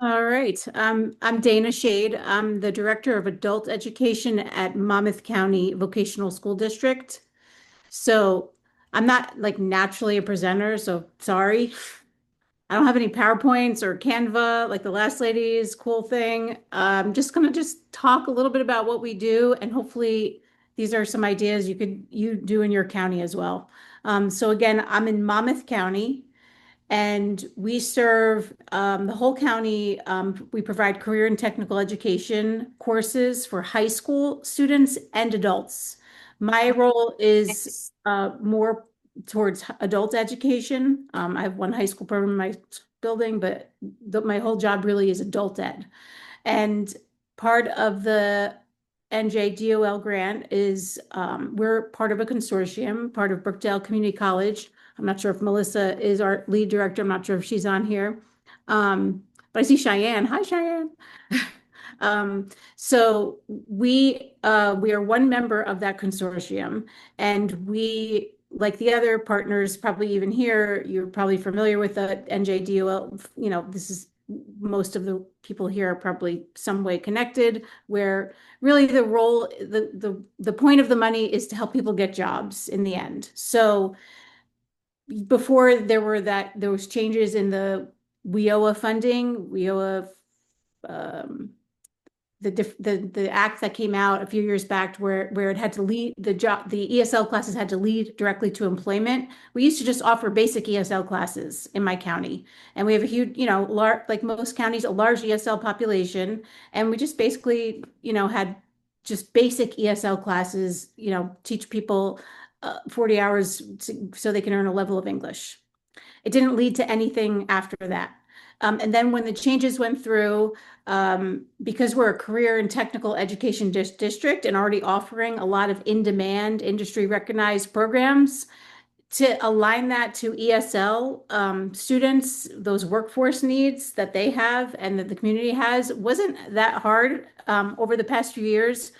All right. I'm Dana Shade. I'm the Director of Adult Education at Monmouth County Vocational School District. So I'm not like naturally a presenter, so sorry. I don't have any PowerPoints or Canva like the last lady's cool thing. I'm just gonna just talk a little bit about what we do, and hopefully these are some ideas you do in your county as well. So again, I'm in Monmouth County. And we serve the whole county. We provide career and technical education courses for high school students and adults. My role is more towards adult education. I have one high school program in my building, but my whole job really is adult ed. And part of the NJDOL grant is we're part of a consortium, part of Brookdale Community College. I'm not sure if Melissa is our lead director. I'm not sure if she's on here. But I see Cheyenne. Hi, Cheyenne. So we are one member of that consortium, and we, like the other partners, probably even here, you're probably familiar with the NJDOL. This is most of the people here are probably some way connected, where really the point of the money is to help people get jobs in the end. So before there was changes in the WIOA funding, WIOA the act that came out a few years back where it had to lead the ESL classes had to lead directly to employment. We used to just offer basic ESL classes in my county, and we have a huge, like most counties, a large ESL population, and we just basically, had just basic ESL classes, teach people 40 hours so they can earn a level of English. It didn't lead to anything after that. And then when the changes went through, because we're a career and technical education district and already offering a lot of in-demand, industry recognized programs, to align that to ESL students, those workforce needs that they have and that the community has, wasn't that hard over the past few years.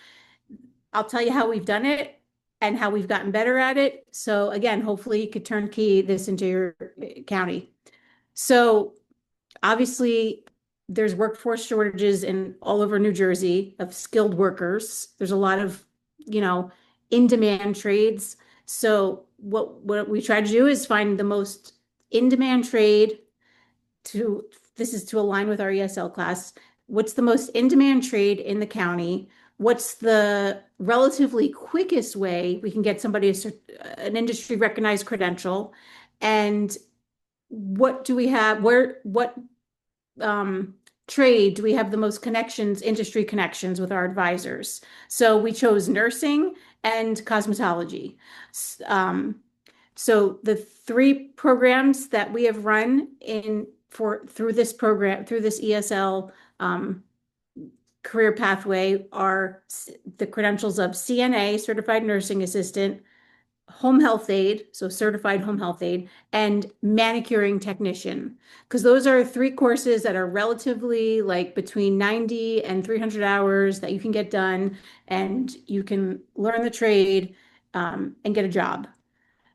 I'll tell you how we've done it and how we've gotten better at it. So again, hopefully you could turnkey this into your county. So obviously, there's workforce shortages in all over New Jersey of skilled workers. There's a lot of, in-demand trades. So what we try to do is find the most in-demand trade to, this is to align with our ESL class. What's the most in-demand trade in the county? What's the relatively quickest way we can get somebody an industry recognized credential? And what do we have? What trade do we have the most connections, industry connections with our advisors? So we chose nursing and cosmetology. So the three programs that we have run through this program, through this ESL career pathway are the credentials of CNA, Certified Nursing Assistant, home health aide, so certified home health aide, and manicuring technician. Because those are three courses that are relatively like between 90 and 300 hours that you can get done, and you can learn the trade and get a job.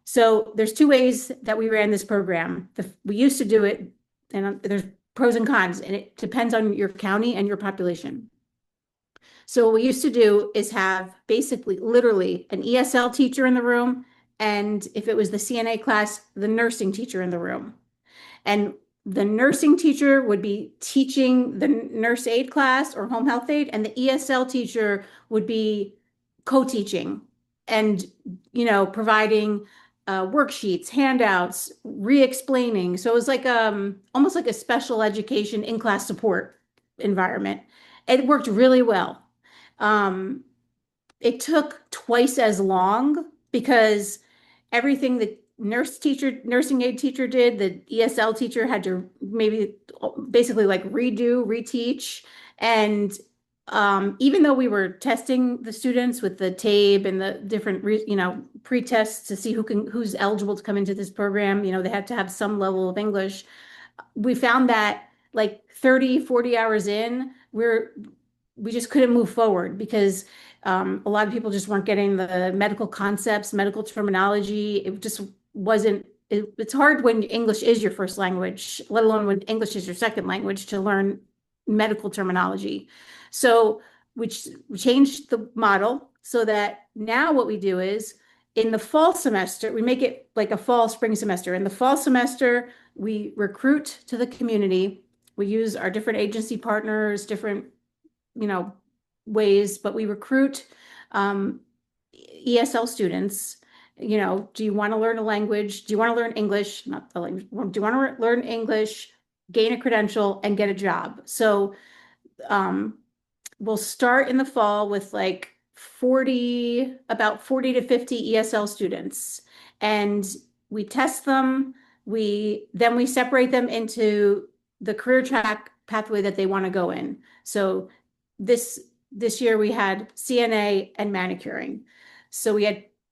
So there's two ways that we ran this program. We used to do it, and there's pros and cons, and it depends on your county and your population. So what we used to do is have basically literally an ESL teacher in the room, and if it was the CNA class, the nursing teacher in the room. And the nursing teacher would be teaching the nurse aide class or home health aide, and the ESL teacher would be co-teaching and, providing worksheets, handouts, re-explaining. So it was like almost like a special education in-class support environment. It worked really well. Um, it took twice as long because everything the nursing aide teacher did, the ESL teacher had to maybe basically like reteach. And even though we were testing the students with the TABE and the different, pre-tests to see who's eligible to come into this program, they had to have some level of English. We found that like 30, 40 hours in, we just couldn't move forward because a lot of people just weren't getting the medical concepts, medical terminology. It just wasn't, it's hard when English is your first language, let alone when English is your second language, to learn medical terminology. So we changed the model so that now what we do is in the fall semester, we make it like a fall spring semester. In the fall semester, we recruit to the community. We use our different agency partners, different, you know, ways, but we recruit ESL students. You know, do you want to learn a language? Do you want to learn English? Not the language. Do you want to learn English, gain a credential, and get a job? So um, we'll start in the fall with like about 40 to 50 ESL students. And we test them. Then we separate them into the career track pathway that they want to go in. So this year we had CNA and manicuring. So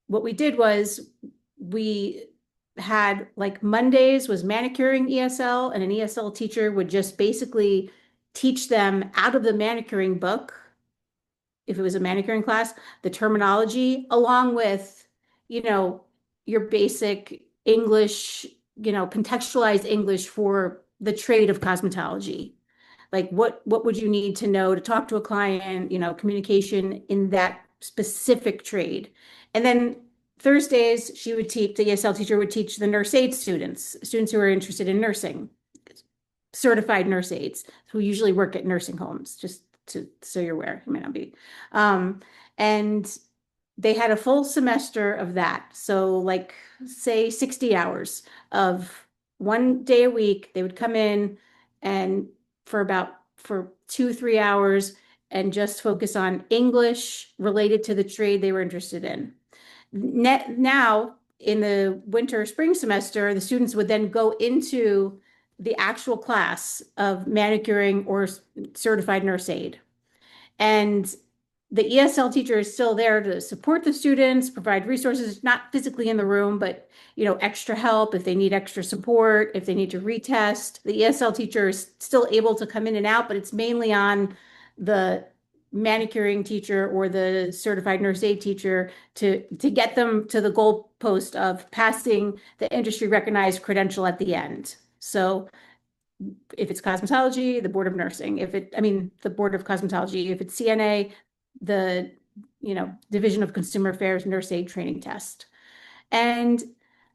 what we did was we had like Mondays was manicuring ESL, and an ESL teacher would just basically teach them out of the manicuring book, if it was a manicuring class, the terminology along with, you know, your basic English, you know, contextualized English for the trade of cosmetology. Like what would you need to know to talk to a client, you know, communication in that specific trade. And then Thursdays, the ESL teacher would teach the nurse aid students who are interested in nursing, certified nurse aides who usually work at nursing homes, just so you're aware, you may not be. And they had a full semester of that. So like say 60 hours of 1 day a week, they would come in and for 2, 3 hours and just focus on English related to the trade they were interested in. Now in the winter spring semester, the students would then go into the actual class of manicuring or certified nurse aid. And the ESL teacher is still there to support the students, provide resources, not physically in the room, but you know, extra help if they need extra support, if they need to retest. The ESL teacher is still able to come in and out, but it's mainly on the manicuring teacher or the certified nurse aid teacher to get them to the goal post of passing the industry recognized credential at the end. So if it's cosmetology, the Board of Nursing, the Board of Cosmetology, if it's CNA, the, you know, Division of Consumer Affairs Nurse Aid Training Test. And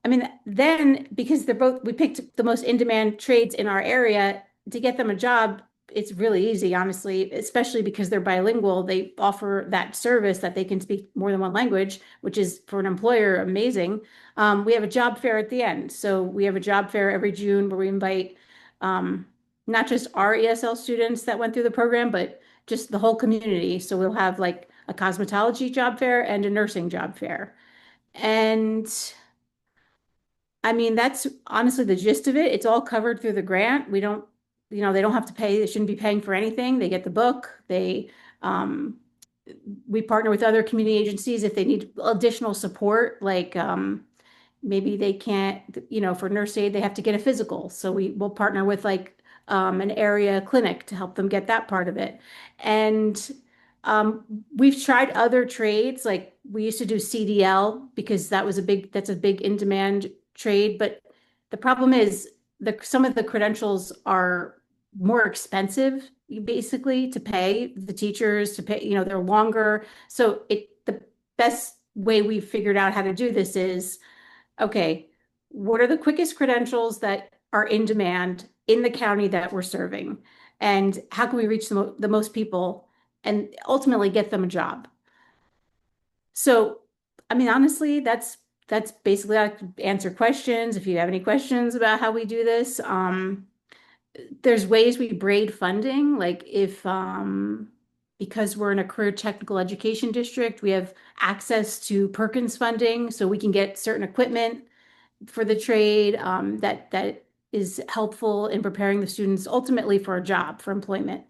I mean, then because we picked the most in-demand trades in our area to get them a job, it's really easy, honestly, especially because they're bilingual. They offer that service that they can speak more than one language, which is for an employer amazing. We have a job fair at the end. So we have a job fair every June where we invite not just our ESL students that went through the program, but just the whole community. So we'll have like a cosmetology job fair and a nursing job fair. And I mean, that's honestly the gist of it. It's all covered through the grant. We don't, you know, they don't have to pay, they shouldn't be paying for anything. They get the book. We partner with other community agencies if they need additional support, like maybe they can't, you know, for nurse aid, they have to get a physical. So we'll partner with like an area clinic to help them get that part of it. And we've tried other trades, like we used to do CDL because that's a big in-demand trade. But the problem is some of the credentials are more expensive, basically, to pay the teachers to pay, you know, they're longer. So the best way we've figured out how to do this is, okay, what are the quickest credentials that are in demand in the county that we're serving? And how can we reach the most people and ultimately get them a job? So, I mean, honestly, that's basically how to answer questions. If you have any questions about how we do this, there's ways we braid funding, like if because we're in a career technical education district, we have access to Perkins funding, so we can get certain equipment for the trade that is helpful in preparing the students ultimately for a job, for employment.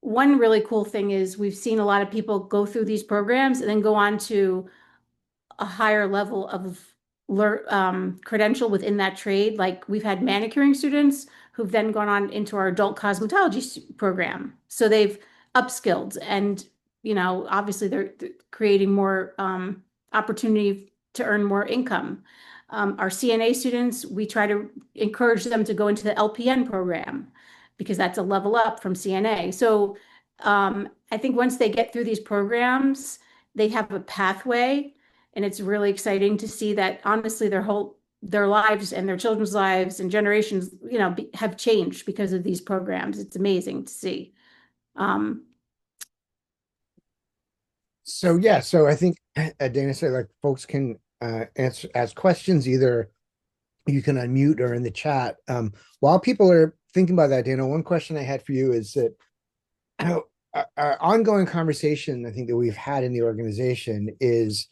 One really cool thing is we've seen a lot of people go through these programs and then go on to a higher level of credential within that trade. Like we've had manicuring students who've then gone on into our adult cosmetology program. So they've upskilled and, you know, obviously they're creating more opportunity to earn more income. Our CNA students, we try to encourage them to go into the LPN program. because that's a level up from CNA. So I think once they get through these programs, they have a pathway, and it's really exciting to see that honestly their lives and their children's lives and generations, have changed because of these programs. It's amazing to see. Um, So yeah, so I think Dana said like folks can ask questions either you can unmute or in the chat. While people are thinking about that, Dana, one question I had for you is that our ongoing conversation I think that we've had in the organization is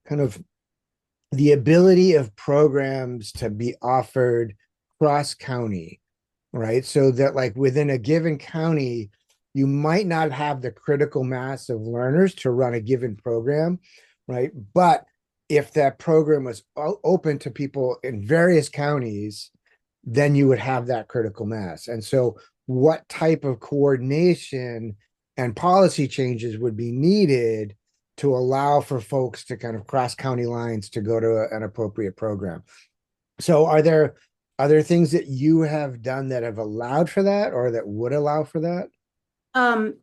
kind of the ability of programs to be offered cross county, right? So that like within a given county, you might not have the critical mass of learners to run a given program, right? But if that program was open to people in various counties, then you would have that critical mass. And so what type of coordination and policy changes would be needed to allow for folks to kind of cross county lines to go to an appropriate program? So are there things that you have done that have allowed for that or that would allow for that? um,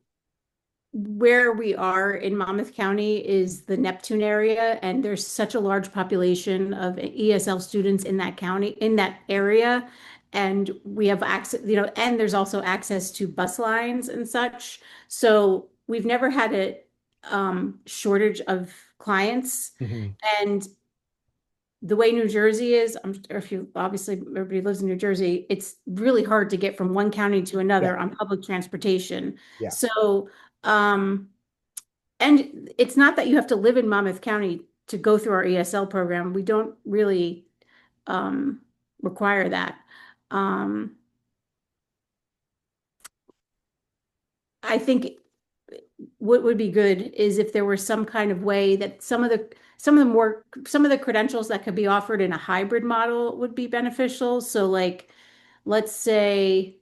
where we are in Monmouth County is the Neptune area, and there's such a large population of ESL students in that county, in that area. And we have access, and there's also access to bus lines and such. So we've never had a shortage of clients. Mhm. And the way New Jersey is, or if you obviously everybody lives in New Jersey, it's really hard to get from one county to Yeah, another on public transportation. yeah. So, and it's not that you have to live in Monmouth County to go through our ESL program. We don't really um, require that. Um, I think what would be good is if there were some kind of way that some of the credentials that could be offered in a hybrid model would be beneficial. So like, let's say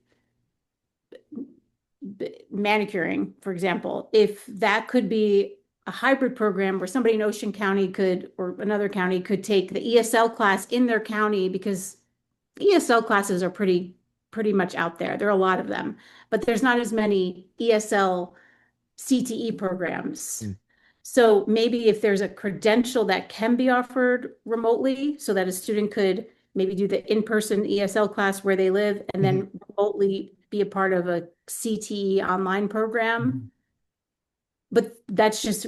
manicuring, for example, if that could be a hybrid program where somebody in Ocean County could, or another county could take the ESL class in their county, because ESL classes are pretty much out there. There are a lot of them, but there's not as many ESL CTE programs. Mm. So maybe if there's a credential that can be offered remotely so that a student could maybe do the in-person ESL class where they live and Mhm. then remotely be a part of a CTE online program. Mhm. But that's just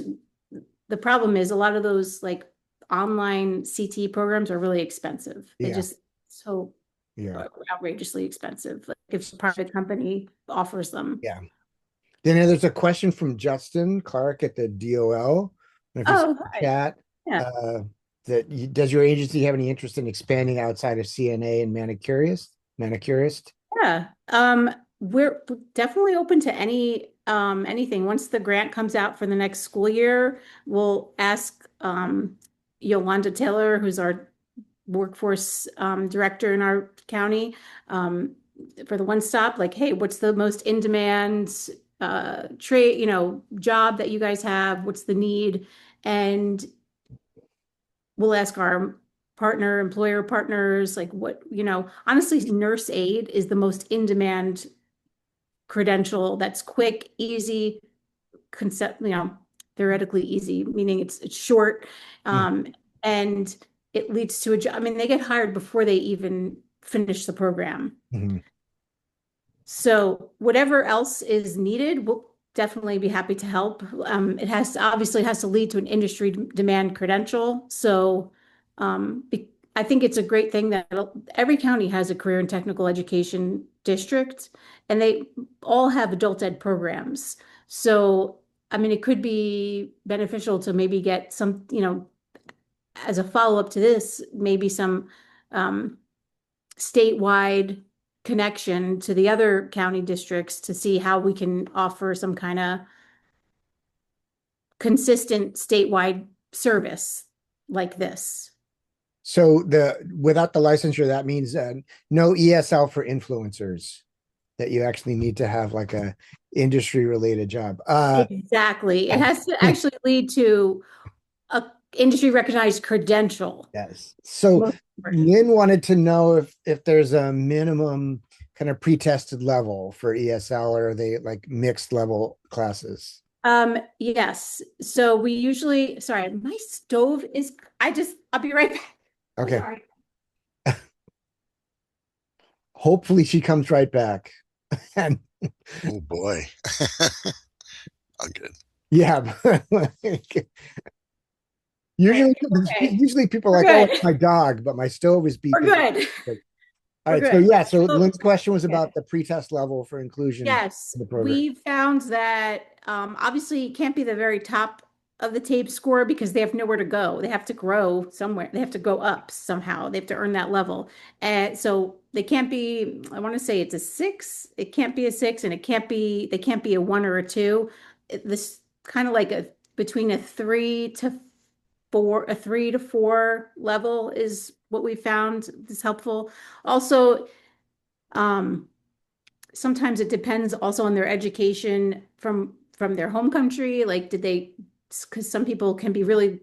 the problem is a lot of those like online CTE programs are really expensive. They Yeah, just so yeah, outrageously expensive. Like if a private company offers them. yeah. Then there's a question from Justin Clark at the DOL. And if you see Oh, the hi. chat, Yeah. uh, does your agency have any interest in expanding outside of CNA and manicurist? Manicurist? Yeah, we're definitely open to anything. Once the grant comes out for the next school year, we'll ask Yolanda Taylor, who's our workforce director in our county, um, for the one stop, like, hey, what's the most in demand trade, job that you guys have? What's the need? And we'll ask our employer partners, like what, honestly, nurse aide is the most in-demand credential that's quick, easy, concept, theoretically easy, meaning it's short, Mm. um, and it leads to a job. I mean, they get hired before they even finish the program. Mhm. So whatever else is needed, we'll definitely be happy to help. Obviously has to lead to an industry demand credential. So I think it's a great thing that every county has a career and technical education district, and they all have adult ed programs. So I mean, it could be beneficial to maybe get some, as a follow-up to this, maybe some um, statewide connection to the other county districts to see how we can offer some kind of consistent statewide service like this. So without the licensure, that means no ESL for influencers, that you actually need to have like a industry related job. Exactly. It has to actually lead to a industry recognized credential. Yes. So Most important. Lynn wanted to know if there's a minimum kind of pre-tested level for ESL, or are they like mixed level classes? Yes. So we usually, sorry, my stove is, I'll be right back. I'm Okay. sorry. Hopefully she comes right back. And Oh boy. Oh, good. yeah, like, All right. usually Okay. usually people are We're like, oh, it's good. my dog, but my stove is We're beeping. good. Like, all We're right, so good. yeah, so So, Lynn's question was okay. about the pre-test level for inclusion Yes, in the program. we found that obviously it can't be the very top of the tape score because they have nowhere to go. They have to grow somewhere. They have to go up somehow. They have to earn that level. And so they can't be, I want to say it's a six. It can't be a six, and they can't be a one or a two. This kind of like a between a a 3 to 4 level is what we found is helpful. Also, um, sometimes it depends also on their education from their home country. Like, did they, because some people can be really,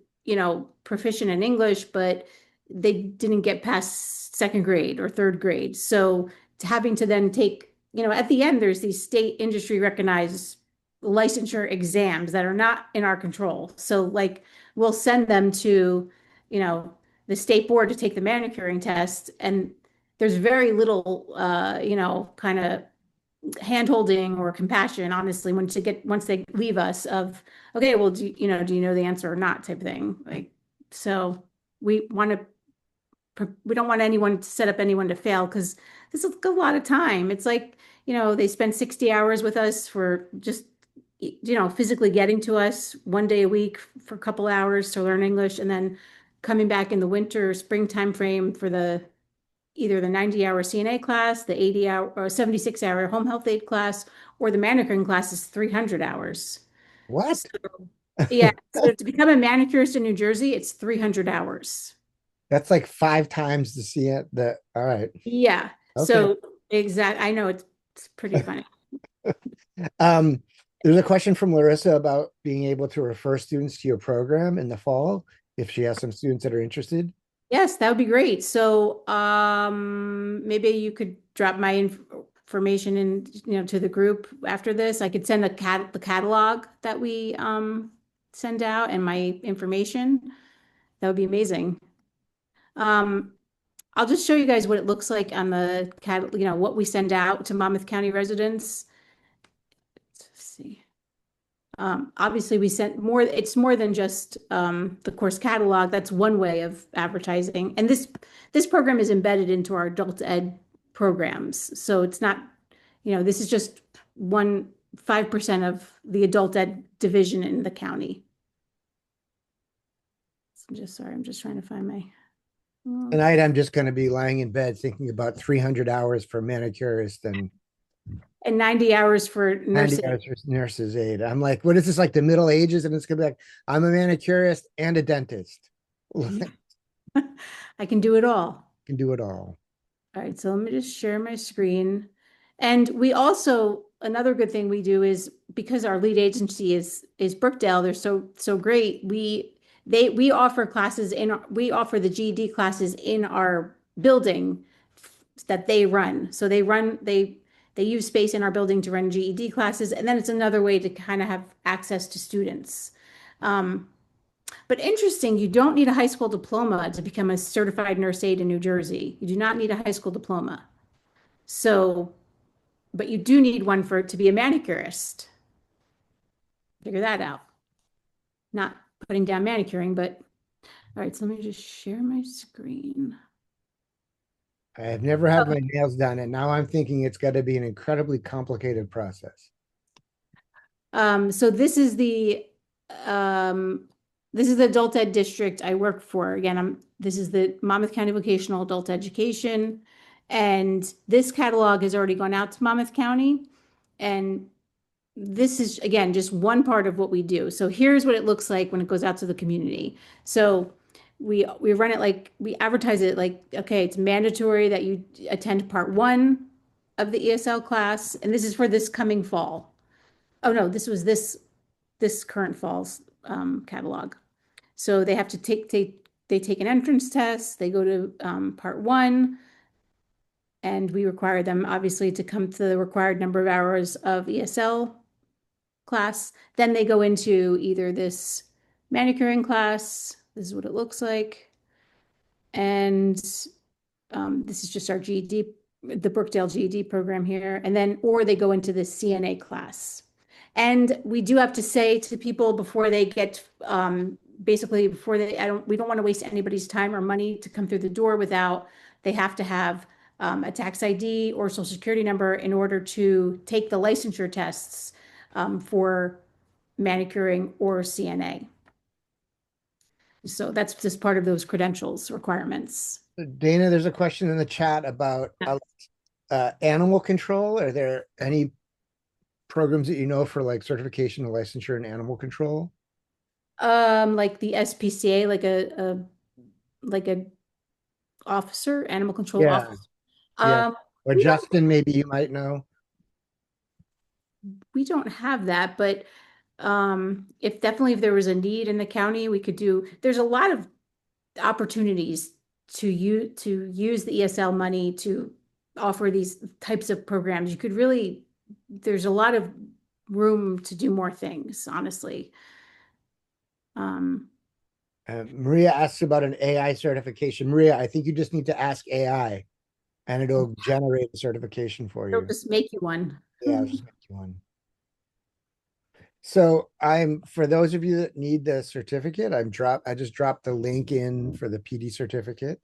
proficient in English, but they didn't get past second grade or third grade. So having to then take, at the end, there's these state industry recognized licensure exams that are not in our control. So like we'll send them to, you know, the state board to take the manicuring test, and there's very little kind of handholding or compassion, honestly, once they leave us of, okay, well, do you know the answer or not type of thing. Like, so we want we don't want anyone to set up anyone to fail because this is a lot of time. It's like, they spend 60 hours with us for just, physically getting to us one day a week for a couple hours to learn English, and then coming back in the winter, spring time frame for either the 90-hour CNA class, the 80-hour or 76-hour home health aide class, or the manicuring class is 300 hours. What? So, yeah, so to become a manicurist in New Jersey, it's 300 hours. That's like 5 times the CN the all right. Yeah. Okay. So I know it's pretty funny. Um, there's a question from Larissa about being able to refer students to your program in the fall if she has some students that are interested. Yes, that would be great. So, maybe you could drop my information in, to the group after this. I could send the catalog that we send out and my information. That would be amazing. Um, I'll just show you guys what it looks like on the what we send out to Monmouth County residents. Let's see. Obviously, we sent more, it's more than just the course catalog. That's one way of advertising. And this program is embedded into our adult ed programs. So it's not, this is just 5% of the adult ed division in the county. So I'm just trying to find my. Tonight I'm just going to be lying in bed thinking about 300 hours for manicurist and And 90 hours for 90 nursing. hours for nurse's aide. I'm like, what is this, like the Middle Ages? And it's going to be like, I'm a manicurist and a dentist. I can do it all. Can do it all. All right, so let me just share my screen. And we also, another good thing we do is because our lead agency is Brookdale, they're so great. We offer we offer the GED classes in our building that they run. So they use space in our building to run GED classes, and then it's another way to kind of have access to students. But interesting, you don't need a high school diploma to become a certified nurse aide in New Jersey. You do not need a high school diploma. So, but you do need one to be a manicurist. Figure that out. Not putting down manicuring, but all right, so let me just share my screen. I have never had my nails done, and now I'm thinking it's got to be an incredibly complicated process. So um, this is the adult ed district I work for. Again, this is the Monmouth County Vocational Adult Education. And this catalog has already gone out to Monmouth County. And this is, again, just one part of what we do. So here's what it looks like when it goes out to the community. So we run it like, we advertise it like, okay, it's mandatory that you attend part one of the ESL class. And this is for this coming fall. Oh no, this was this current fall's catalog. So they have to they take an entrance test. They go to part one. And we require them obviously to come to the required number of hours of ESL class. Then they go into either this manicuring class. This is what it looks like. And this is just our GED, the Brookdale GED program here. And then, or they go into the CNA class. And we do have to say to people before they get, basically before they, we don't want to waste anybody's time or money to come through the door without, they have to have a tax ID or social security number in order to take the licensure tests for manicuring or CNA. So that's just part of those credentials requirements. Dana, there's a question in the chat about animal control. Are there any programs that you know for like certification of licensure in animal control? Like the SPCA, like a officer, animal control Yeah. officer. Yeah. Or We don't, Justin, maybe you might know. we don't have that, but if definitely if there was a need in the county, we could do, there's a lot of opportunities to use the ESL money to offer these types of programs. You could really, there's a lot of room to do more things, honestly. Maria asks about an AI certification. Maria, I think you just need to ask AI and it'll generate a certification for They'll you. just make you one. Yeah, I'll just make you one. So for those of you that need the certificate, I just dropped the link in for the PD certificate.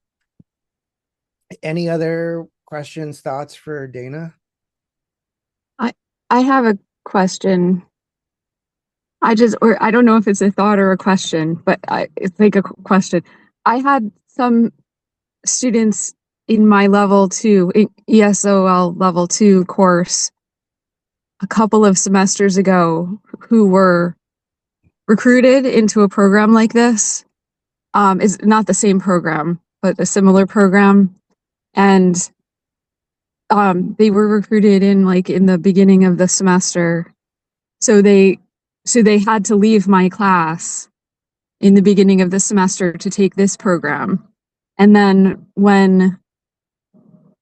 Any other questions, thoughts for Dana? I have a question. Or I don't know if it's a thought or a question, but it's like a question. I had some students in my level 2, ESOL level 2 course a couple of semesters ago who were recruited into a program like this. Is not the same program, but a similar program. And they were recruited in the beginning of the semester. So they had to leave my class in the beginning of the semester to take this program. And then when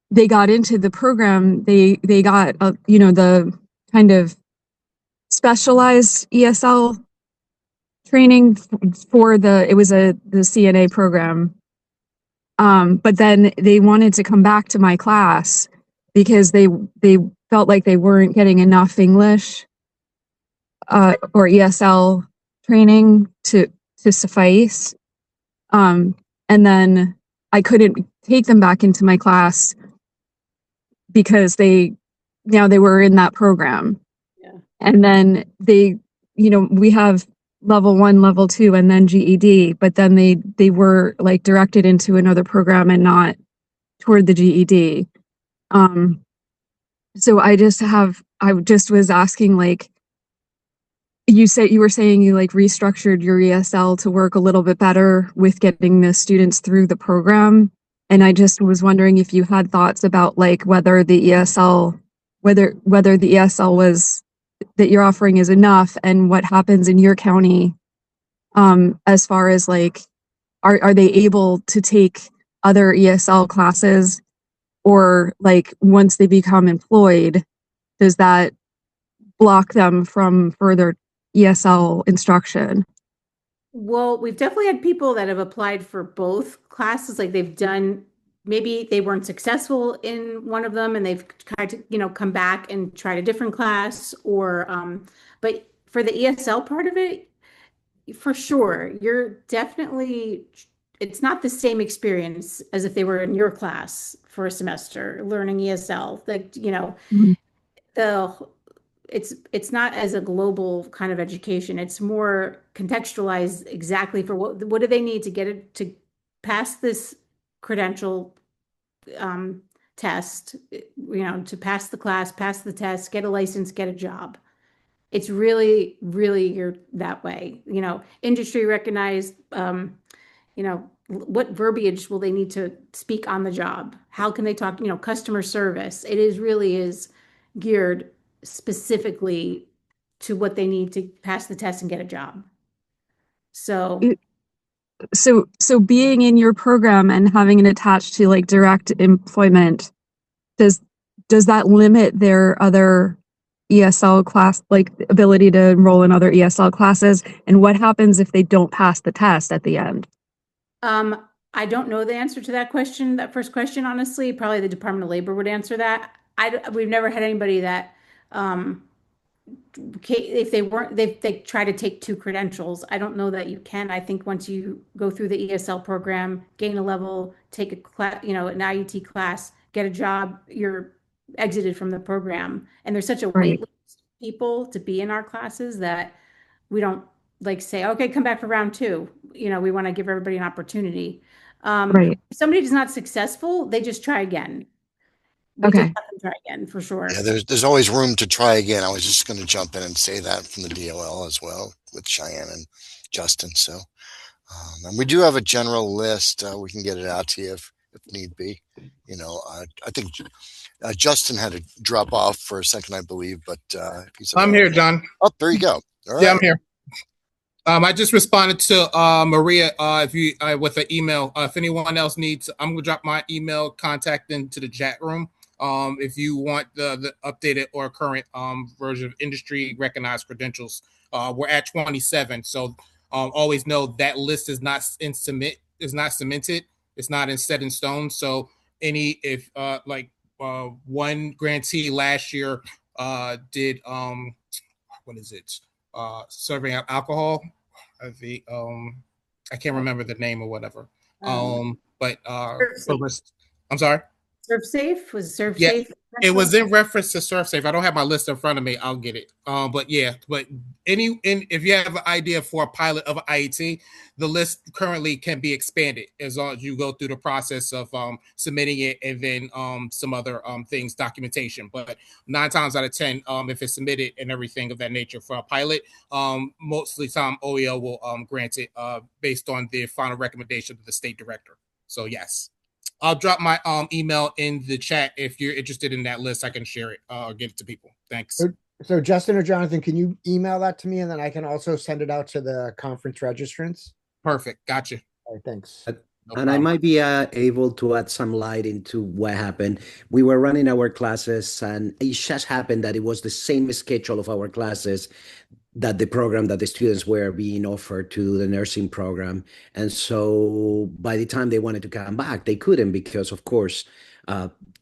they got into the program, they got the kind of specialized ESL training for the CNA program. But then they wanted to come back to my class because they felt like they weren't getting enough English or ESL training to suffice. And then I couldn't take them back into my class because they were in that program. Yeah. And then we have level 1, level 2, and then GED, but then they were like directed into another program and not toward the GED. So I just was asking, like, you were saying you like restructured your ESL to work a little bit better with getting the students through the program. And I just was wondering if you had thoughts about like whether the ESL was that you're offering is enough, and what happens in your county as far as like are they able to take other ESL classes, or like once they become employed, does that block them from further ESL instruction? Well, we've definitely had people that have applied for both classes. Like they've done, maybe they weren't successful in one of them and they've tried to, come back and tried a different class or, but for the ESL part of it, for sure, you're definitely, it's not the same experience as if they were in your class for a semester learning ESL. Like, Mhm. the it's not as a global kind of education. It's more contextualized exactly for what do they need to get it to pass this credential test, to pass the class, pass the test, get a license, get a job. It's really, really you're that way. Industry recognized, what verbiage will they need to speak on the job? How can they talk, customer service? It is really is geared specifically to what they need to pass the test and get a job. So, It- so being in your program and having it attached to like direct employment, does that limit their other ESL class, like the ability to enroll in other ESL classes? And what happens if they don't pass the test at the end? I don't know the answer to that question, that first question, honestly. Probably the Department of Labor would answer that. We've never had anybody that, if they weren't, they try to take two credentials. I don't know that you can. I think once you go through the ESL program, gain a level, take a class, an IUT class, get a job, you're exited from the program. And there's such a wait Right, list of people to be in our classes that we don't like say, okay, come back for round two. We want to give everybody an opportunity. right. If somebody is not successful, they just try again. We just Okay, have them try again for sure. Yeah, there's always room to try again. I was just going to jump in and say that from the DOL as well with Cheyenne and Justin. So, and we do have a general list. We can get it out to you if need be. I think Justin had to drop off for a second, I believe, but he's I'm here, John. Oh, there you go. All Yeah, right. I'm here. I just responded to Maria if you with an email. If anyone else needs, I'm gonna drop my email contact into the chat room. If you want the updated or current version of industry recognized credentials, we're at 27. So always know that list is not cemented. It's not set in stone. So if one grantee last year did what is it? Serving out alcohol. The I can't remember the name or whatever. But I'm sorry. Serve Safe was Serve Yeah, Safe. it was in reference to SurfSafe. I don't have my list in front of me. I'll get it. But if you have an idea for a pilot of IET, the list currently can be expanded as long as you go through the process of submitting it and then some other things, documentation. But 9 times out of 10, if it's submitted and everything of that nature for a pilot, mostly time OEL will grant it based on the final recommendation of the state director. So yes. I'll drop my email in the chat. If you're interested in that list, I can share it or get it to people. Thanks. So Justin or Jonathan, can you email that to me and then I can also send it out to the conference registrants? Perfect. Gotcha. All right, thanks. No And I problem. might be able to add some light into what happened. We were running our classes, and it just happened that it was the same schedule of our classes that the program that the students were being offered to the nursing program. And so by the time they wanted to come back, they couldn't because, of course,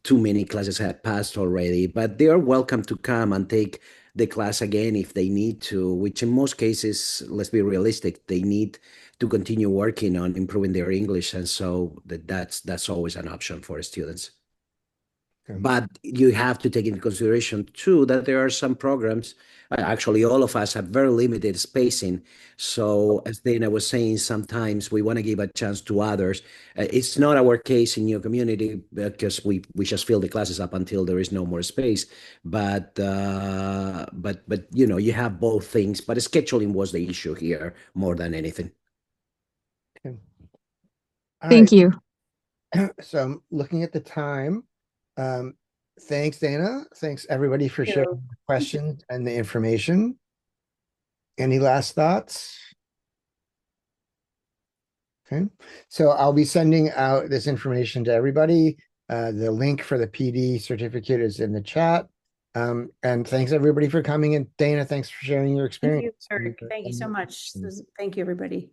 too many classes had passed already. But they are welcome to come and take the class again if they need to, which in most cases, let's be realistic, they need to continue working on improving their English. And so that's always an option for students. Okay. But you have to take into consideration too that there are some programs, actually all of us have very limited spacing. So as Dana was saying, sometimes we want to give a chance to others. It's not our case in your community because we just fill the classes up until there is no more space. But you have both things. But scheduling was the issue here more than anything. Okay. thank you. So I'm looking at the time. Thanks, Dana. Thanks everybody for sharing the questions and the information. Any last thoughts? Okay, so I'll be sending out this information to everybody. The link for the PD certificate is in the chat. And thanks everybody for coming. And Dana, thanks for sharing your Thank you, experience. Kirk. Thank you so much. Thank you, everybody.